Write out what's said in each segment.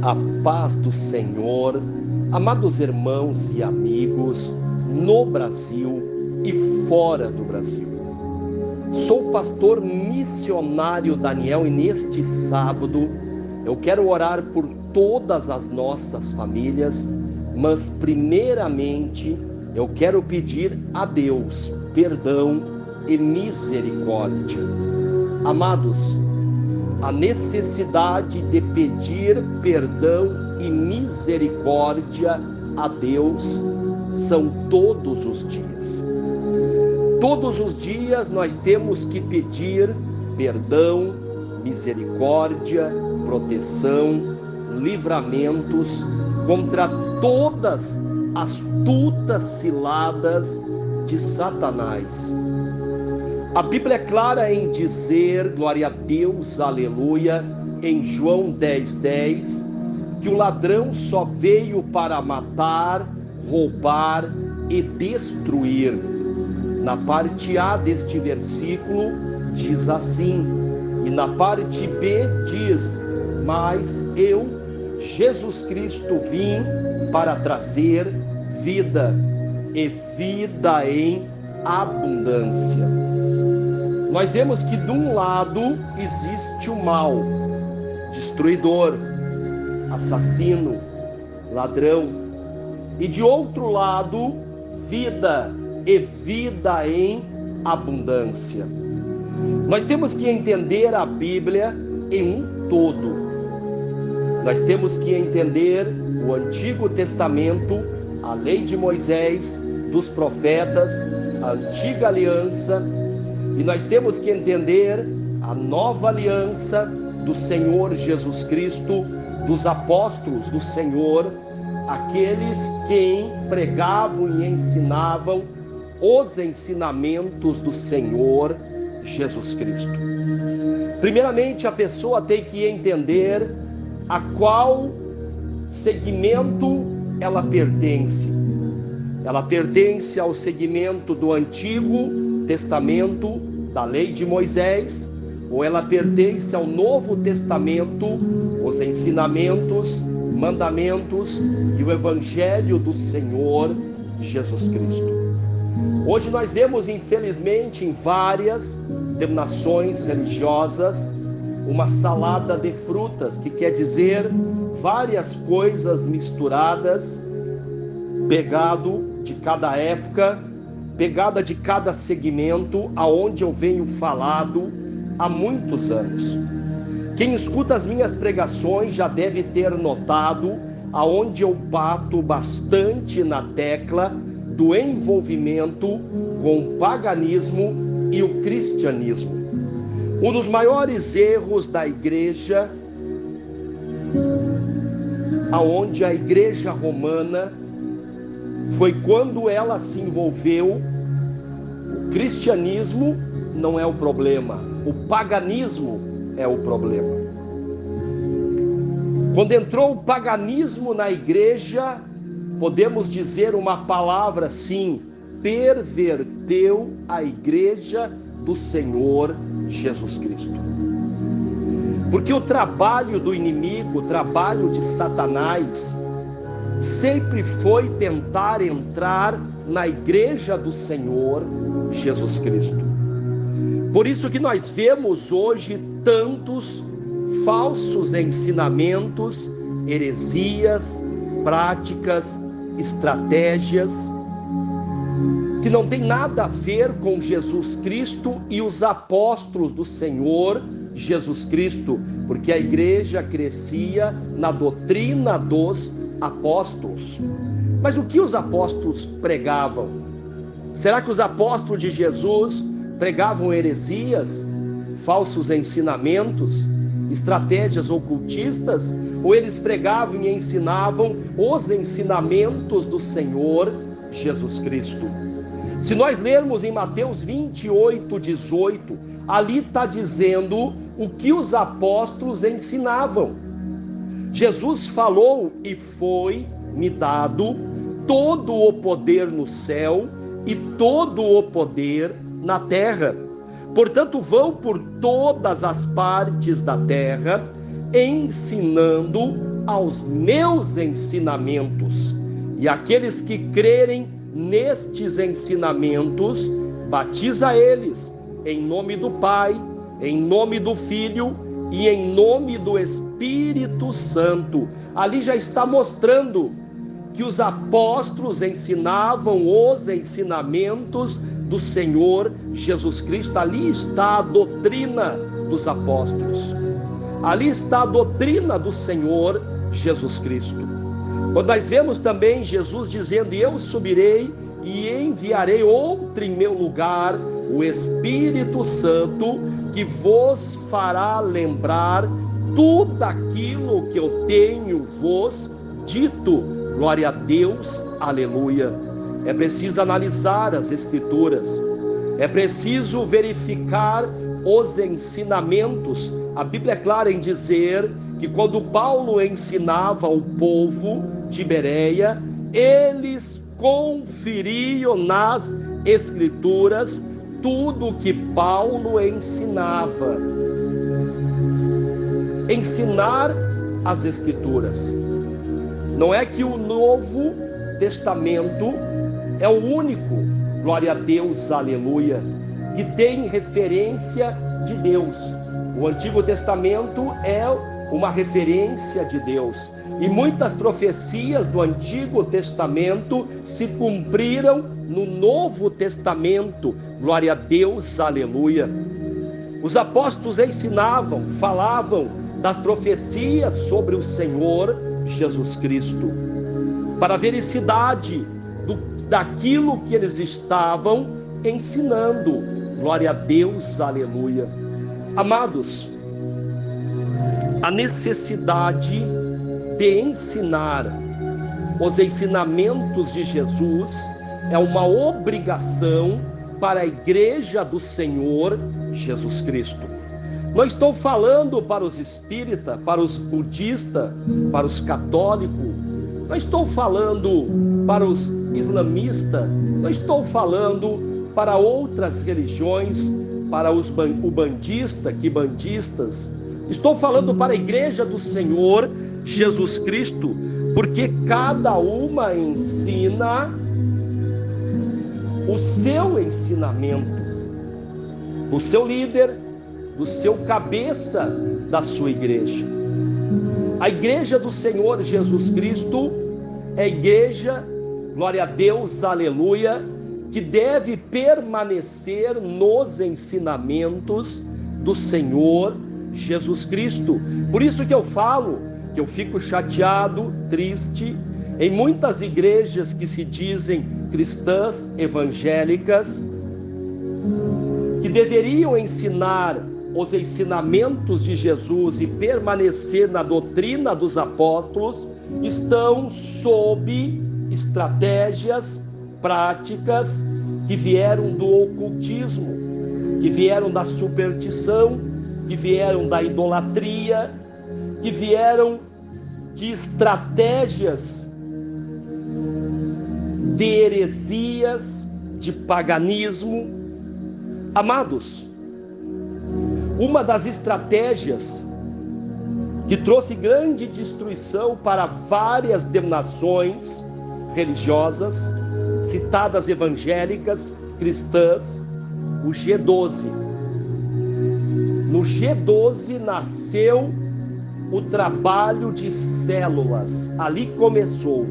A paz do Senhor, amados irmãos e amigos no Brasil e fora do Brasil. Sou o pastor missionário Daniel e neste sábado eu quero orar por todas as nossas famílias, mas primeiramente eu quero pedir a Deus perdão e misericórdia. Amados, a necessidade de pedir perdão e misericórdia a Deus são todos os dias. Todos os dias nós temos que pedir perdão, misericórdia, proteção, livramentos contra todas as astutas ciladas de Satanás. A Bíblia é clara em dizer, glória a Deus, aleluia, em João 10:10, que o ladrão só veio para matar, roubar e destruir. Na parte A deste versículo diz assim, e na parte B diz, mas eu, Jesus Cristo, vim para trazer vida e vida em abundância. Nós vemos que de um lado existe o mal, destruidor, assassino, ladrão, e de outro lado, vida e vida em abundância. Nós temos que entender a Bíblia em um todo. Nós temos que entender o Antigo Testamento, a lei de Moisés, dos profetas, a antiga aliança, e nós temos que entender a nova aliança do Senhor Jesus Cristo, dos apóstolos do Senhor, aqueles que pregavam e ensinavam os ensinamentos do Senhor Jesus Cristo. Primeiramente, a pessoa tem que entender a qual segmento ela pertence. Ela pertence ao segmento do Antigo Testamento, da lei de Moisés, ou ela pertence ao Novo Testamento, os ensinamentos, mandamentos e o Evangelho do Senhor Jesus Cristo. Hoje nós vemos, infelizmente, em várias denominações religiosas, uma salada de frutas, que quer dizer várias coisas misturadas, pegado de cada época, pegada de cada segmento, aonde eu venho falado há muitos anos. Quem escuta as minhas pregações já deve ter notado aonde eu bato bastante na tecla do envolvimento com o paganismo e o cristianismo. Um dos maiores erros da igreja, aonde a igreja romana foi quando ela se envolveu. O cristianismo não é o problema, o paganismo é o problema. Quando entrou o paganismo na igreja, podemos dizer uma palavra assim, perverteu a igreja do Senhor Jesus Cristo. Porque o trabalho do inimigo, o trabalho de Satanás, sempre foi tentar entrar na igreja do Senhor Jesus Cristo. Por isso que nós vemos hoje tantos falsos ensinamentos, heresias, práticas, estratégias, que não tem nada a ver com Jesus Cristo e os apóstolos do Senhor Jesus Cristo, porque a igreja crescia na doutrina dos apóstolos. Mas o que os apóstolos pregavam? Será que os apóstolos de Jesus pregavam heresias, falsos ensinamentos, estratégias ocultistas? Ou eles pregavam e ensinavam os ensinamentos do Senhor Jesus Cristo? Se nós lermos em Mateus 28:18, ali está dizendo o que os apóstolos ensinavam. Jesus falou: e foi-me dado todo o poder no céu e todo o poder na terra. Portanto, vão por todas as partes da terra, ensinando aos meus ensinamentos. E aqueles que crerem nestes ensinamentos, batiza eles em nome do Pai, em nome do Filho e em nome do Espírito Santo. Ali já está mostrando que os apóstolos ensinavam os ensinamentos do Senhor Jesus Cristo. Ali está a doutrina dos apóstolos. Ali está a doutrina do Senhor Jesus Cristo. Quando nós vemos também Jesus dizendo: eu subirei e enviarei outro em meu lugar, o Espírito Santo, que vos fará lembrar tudo aquilo que eu tenho vos dito. Glória a Deus, aleluia. É preciso analisar as Escrituras, é preciso verificar os ensinamentos. A Bíblia é clara em dizer que quando Paulo ensinava o povo de Bereia, eles conferiam nas Escrituras tudo o que Paulo ensinava. Ensinar as Escrituras. Não é que o Novo Testamento é o único, glória a Deus, aleluia, que tem referência de Deus. O Antigo Testamento é uma referência de Deus. E muitas profecias do Antigo Testamento se cumpriram no Novo Testamento. Glória a Deus, aleluia. Os apóstolos ensinavam, falavam das profecias sobre o Senhor Jesus Cristo, para a vericidade daquilo que eles estavam ensinando. Glória a Deus, aleluia. Amados, a necessidade de ensinar os ensinamentos de Jesus é uma obrigação para a igreja do Senhor Jesus Cristo. Não estou falando para os espíritas, para os budistas, para os católicos, não estou falando para os islamistas, não estou falando para outras religiões, para os ubandistas, quibandistas. Estou falando para a igreja do Senhor Jesus Cristo, porque cada uma ensina o seu ensinamento, o seu líder, do seu cabeça da sua igreja. A igreja do Senhor Jesus Cristo é a igreja, glória a Deus, aleluia, que deve permanecer nos ensinamentos do Senhor Jesus Cristo. Por isso que eu falo, que eu fico chateado, triste, em muitas igrejas que se dizem cristãs evangélicas, que deveriam ensinar os ensinamentos de Jesus e permanecer na doutrina dos apóstolos, estão sob estratégias, práticas que vieram do ocultismo, que vieram da superstição, que vieram da idolatria, que vieram de estratégias de heresias, de paganismo. Amados, uma das estratégias que trouxe grande destruição para várias denominações religiosas, citadas evangélicas, cristãs, o G12. No G12 nasceu o trabalho de células, ali começou.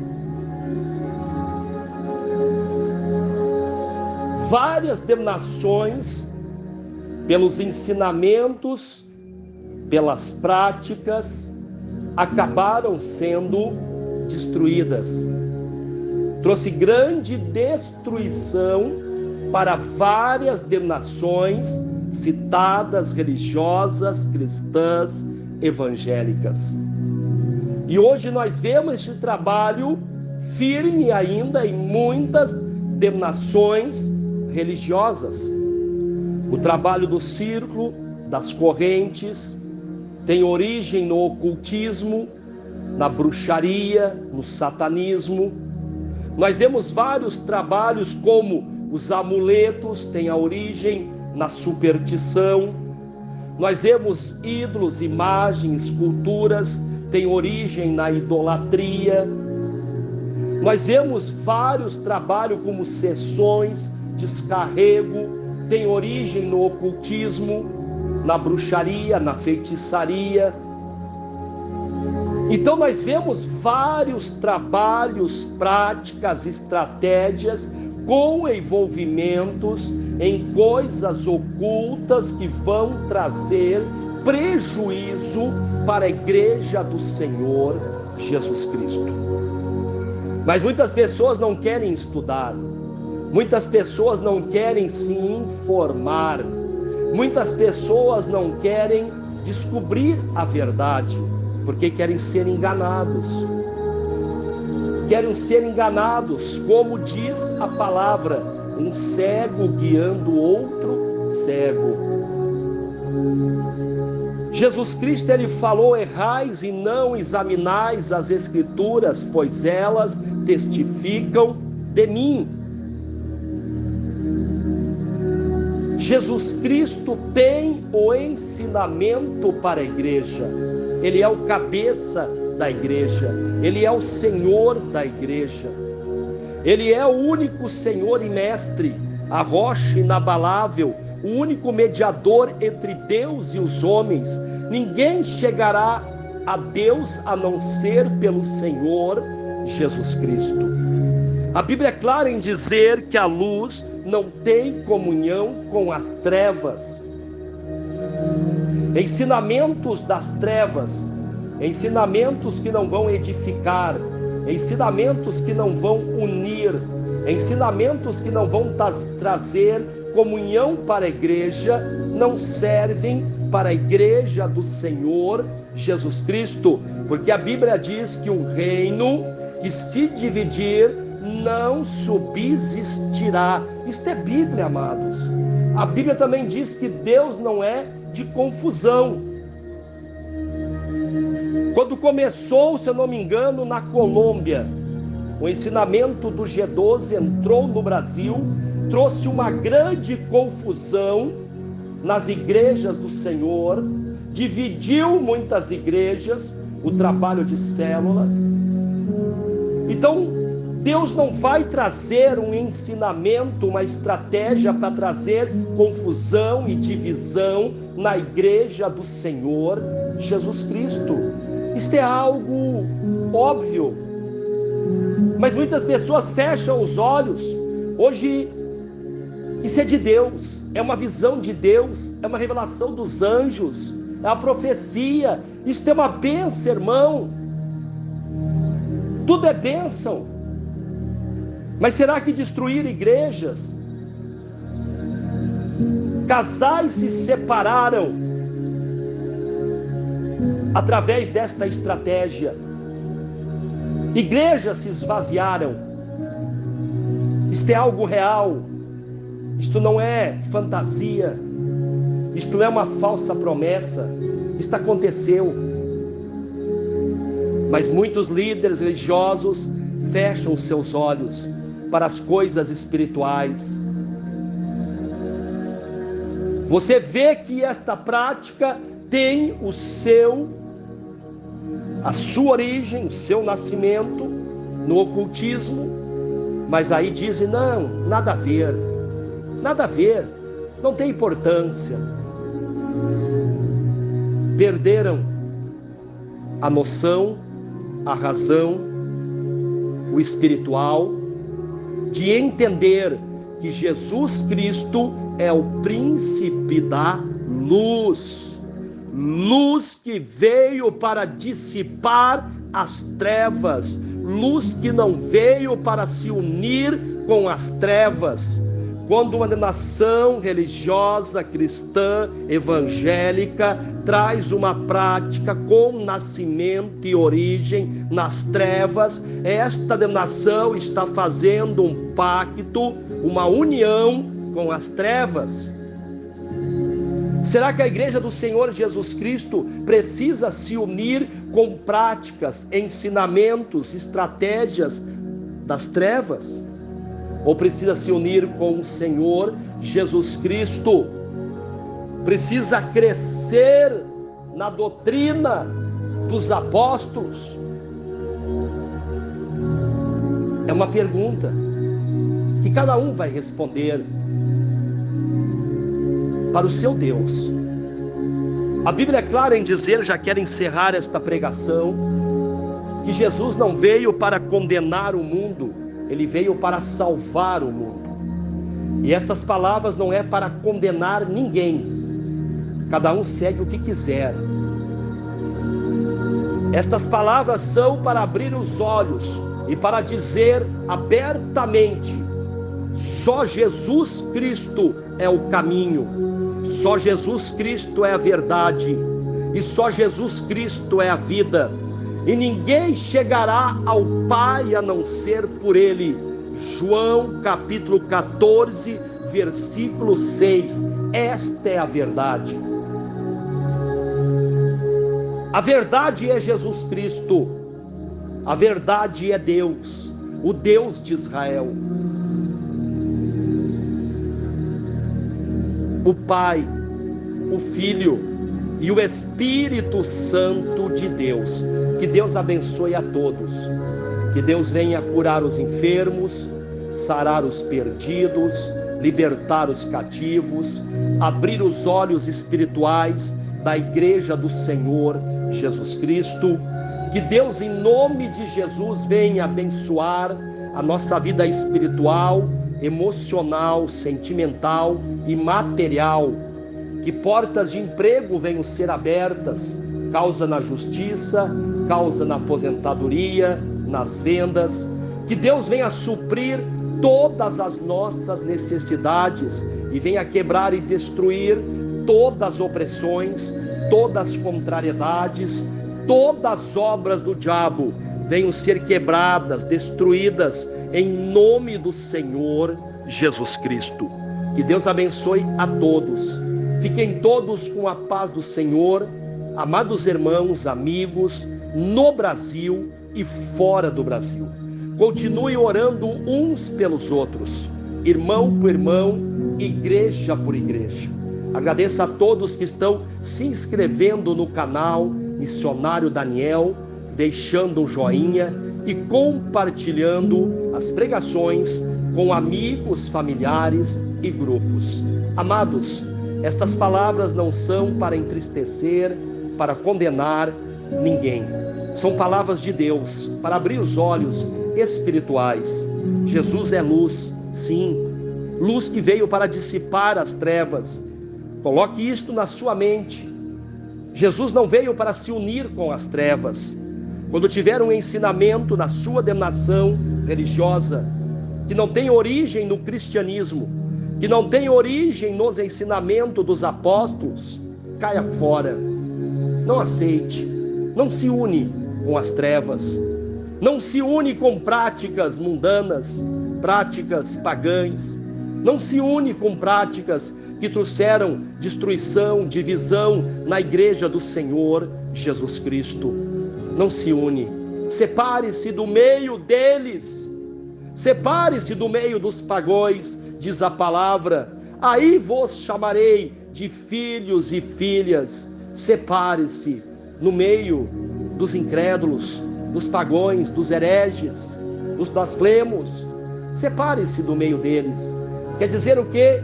Várias denominações, pelos ensinamentos, pelas práticas, acabaram sendo destruídas. Trouxe grande destruição para várias denominações citadas, religiosas, cristãs, evangélicas. E hoje nós vemos este trabalho firme ainda em muitas denominações religiosas. O trabalho do círculo, das correntes, tem origem no ocultismo, na bruxaria, no satanismo. Nós vemos vários trabalhos como os amuletos, tem a origem na superstição. Nós vemos ídolos, imagens, esculturas, tem origem na idolatria. Nós vemos vários trabalhos como sessões, descarrego, tem origem no ocultismo, na bruxaria, na feitiçaria. Então nós vemos vários trabalhos, práticas, estratégias com envolvimentos em coisas ocultas que vão trazer prejuízo para a igreja do Senhor Jesus Cristo. Mas muitas pessoas não querem estudar, muitas pessoas não querem se informar, muitas pessoas não querem descobrir a verdade, porque querem ser enganados. Querem ser enganados, como diz a palavra, um cego guiando outro cego. Jesus Cristo, ele falou: errais e não examinais as Escrituras, pois elas testificam de mim. Jesus Cristo tem o ensinamento para a igreja. Ele é o cabeça da igreja, ele é o Senhor da igreja, ele é o único Senhor e Mestre, a rocha inabalável, o único mediador entre Deus e os homens. Ninguém chegará a Deus a não ser pelo Senhor Jesus Cristo. A Bíblia é clara em dizer que a luz não tem comunhão com as trevas. Ensinamentos das trevas, ensinamentos que não vão edificar, ensinamentos que não vão unir, ensinamentos que não vão trazer comunhão para a igreja, não servem para a igreja do Senhor Jesus Cristo, porque a Bíblia diz que um reino que se dividir não subsistirá. Isto é Bíblia, amados. A Bíblia também diz que Deus não é de confusão. Quando começou, se eu não me engano, na Colômbia, o ensinamento do G12 entrou no Brasil, trouxe uma grande confusão nas igrejas do Senhor, dividiu muitas igrejas, o trabalho de células. Então, Deus não vai trazer um ensinamento, uma estratégia para trazer confusão e divisão na igreja do Senhor Jesus Cristo. Isto é algo óbvio, mas muitas pessoas fecham os olhos. Hoje, isso é de Deus, é uma visão de Deus, é uma revelação dos anjos, é a profecia. Isso é uma bênção, irmão. Tudo é bênção. Mas será que destruir igrejas? Casais se separaram através desta estratégia. Igrejas se esvaziaram. Isto é algo real. Isto não é fantasia. Isto não é uma falsa promessa. Isto aconteceu. Mas muitos líderes religiosos fecham os seus olhos para as coisas espirituais. Você vê que esta prática tem a sua origem, o seu nascimento no ocultismo, mas aí dizem: não, nada a ver, não tem importância. Perderam a noção, a razão, o espiritual, de entender que Jesus Cristo é o príncipe da luz, luz que veio para dissipar as trevas, luz que não veio para se unir com as trevas. Quando uma nação religiosa, cristã, evangélica, traz uma prática com nascimento e origem nas trevas, esta nação está fazendo um pacto, uma união com as trevas. Será que a igreja do Senhor Jesus Cristo precisa se unir com práticas, ensinamentos, estratégias das trevas? Ou precisa se unir com o Senhor Jesus Cristo? Precisa crescer na doutrina dos apóstolos? É uma pergunta que cada um vai responder para o seu Deus. A Bíblia é clara em dizer, já quero encerrar esta pregação, que Jesus não veio para condenar o mundo, ele veio para salvar o mundo. E estas palavras não é para condenar ninguém, cada um segue o que quiser. Estas palavras são para abrir os olhos e para dizer abertamente: só Jesus Cristo é o caminho, só Jesus Cristo é a verdade, e só Jesus Cristo é a vida, e ninguém chegará ao Pai a não ser por Ele. João capítulo 14, versículo 6. Esta é a verdade. A verdade é Jesus Cristo. A verdade é Deus, o Deus de Israel. O Pai, o Filho e o Espírito Santo de Deus. Que Deus abençoe a todos. Que Deus venha curar os enfermos, sarar os perdidos, libertar os cativos, abrir os olhos espirituais da igreja do Senhor Jesus Cristo. Que Deus, em nome de Jesus, venha abençoar a nossa vida espiritual, emocional, sentimental e material. Que portas de emprego venham ser abertas, causa na justiça, causa na aposentadoria, nas vendas. Que Deus venha suprir todas as nossas necessidades e venha quebrar e destruir todas as opressões, todas as contrariedades, todas as obras do diabo venham ser quebradas, destruídas em nome do Senhor Jesus Cristo. Que Deus abençoe a todos. Fiquem todos com a paz do Senhor, amados irmãos, amigos, no Brasil e fora do Brasil. Continue orando uns pelos outros, irmão por irmão, igreja por igreja. Agradeço a todos que estão se inscrevendo no canal Missionário Daniel, deixando um joinha e compartilhando as pregações com amigos, familiares e grupos. Amados, estas palavras não são para entristecer, para condenar ninguém. São palavras de Deus, para abrir os olhos espirituais. Jesus é luz, sim, luz que veio para dissipar as trevas. Coloque isto na sua mente. Jesus não veio para se unir com as trevas. Quando tiver um ensinamento na sua denominação religiosa, que não tem origem no cristianismo, que não tem origem nos ensinamentos dos apóstolos, caia fora. Não aceite, não se une com as trevas, não se une com práticas mundanas, práticas pagãs, não se une com práticas que trouxeram destruição, divisão na igreja do Senhor Jesus Cristo. Não se une, separe-se do meio deles, separe-se do meio dos pagões, diz a palavra, aí vos chamarei de filhos e filhas. Separe-se no meio dos incrédulos, dos pagões, dos hereges, dos blasfemos. Separe-se do meio deles. Quer dizer o quê?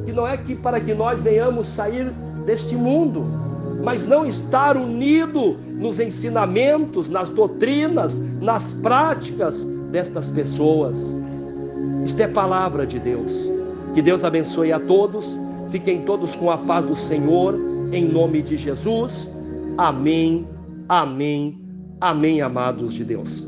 Que não é que para que nós venhamos sair deste mundo, mas não estar unido nos ensinamentos, nas doutrinas, nas práticas destas pessoas. Isto é palavra de Deus. Que Deus abençoe a todos. Fiquem todos com a paz do Senhor, em nome de Jesus. Amém, amém, amém, amados de Deus.